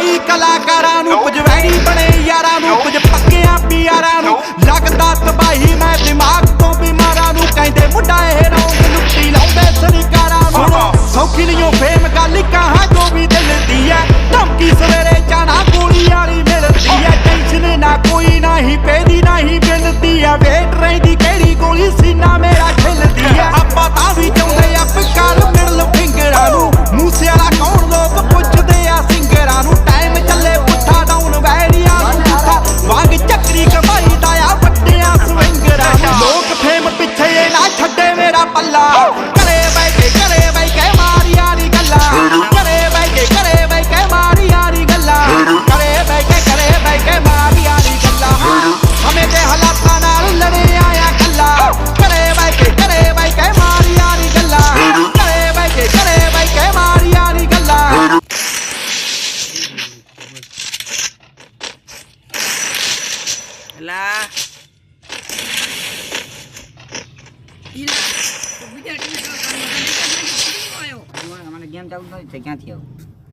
ਆਈ ਕਲਾਕਾਰਾਂ ਨੂੰ ਕੁਝ ਵੈਰੀ ਬਣੇ ਯਾਰਾਂ ਨੂੰ ਕੁਝ ਪੱਕਿਆਂ ਪਿਆਰਾਂ ਨੂੰ ਲੱਗਦਾ ਤਬਾਹੀ ਮੈਂ ਦਿਮਾਗ ਤੋਂ ਬਿਮਾਰਾਂ ਨੂੰ ਕਹਿੰਦੇ ਮੁੰਡਾ ਇਹ ਰੌਂਗ ਲੁੱਟੀ ਲਾਉਂਦੇ ਸਰਕਾਰਾਂ ਨੂੰ ਸੌਖੀ ਨਹੀਂ ਫੇਮ ਗੱਲ ਕਹਾਂ ਜੋ ਵੀ ਦਿਲ ਦੀ ਐ ਧਮਕੀ ਸਵੇਰੇ ਜਾਣਾ ਗੋਲੀ ਵਾਲੀ ਮਿਲਦੀ ਐ ਟੈਨਸ਼ਨ ਨਾ ਕੋਈ ਨਹੀਂ ਪੈਦੀ ਨਹੀਂ ਮਿਲਦੀ ਐ ਵੇਟ ਰਹਿੰਦੀ ਕਿਹੜੀ ਗੋਲੀ ਸੀਨਾ ਮੇਰਾ ਖਿਲਦੀ ਐ ਆਪਾਂ ਤਾਂ ਵੀ ਚਾਹੁੰਦੇ ਆ ਪਿਕਾਰ ਮਿਡਲ ਫਿੰਗਰਾਂ ਨੂੰ ਮੂਸੇ ਵਾਲਾ ਕੌਣ ਲੋਕ ਪੁੱਛਦੇ ਆ ਸਿੰਗਰਾਂ ਨੂੰ ਟਾਈਮ ਚੱਲੇ ਪੁੱਠਾ ਡਾਊਨ ਵੈਰੀਆਂ ਨੂੰ ਵਾਂਗ ਚੱਕਰੀ ਕਮਾਈ ਦਾ ਆ ਵੱਡਿਆਂ ਸਵਿੰਗਰਾਂ ਨੂੰ ਲੋਕ ਫੇਮ ਪਿੱਛੇ ਇਹ ਨਾ ਛੱਡੇ ਮੇਰਾ ਪੱਲਾ ਘਰੇ ਬੈ ਕੇ ਮਾਰੀਆਂ ਨੀ ਗੱਲਾਂ ਘਰੇ ਬੈ ਕੇ ਮਾਰੀਆਂ ਨੀ ਗੱਲਾਂ ਘਰੇ ਬੈ ਕੇ ਮਾਰੀਆਂ ਨੀ ਗੱਲਾਂ ਹਮੇ ਦੇ ਹਾਲਾਤਾਂ ਨਾਲ ਲੜੇ ਆਇਆ ਕੱਲਾ ਘਰੇ ਬੈ ਕੇ ਮਾਰੀਆਂ ਨੀ ਗੱਲਾਂ ਘਰੇ ਬੈ ਕੇ ਮਾਰੀਆਂ ਨੀ ਗੱਲਾਂ Lah. Gila. Video ni kalau kamu ayo. Mana game tahu tu? Saya cantik.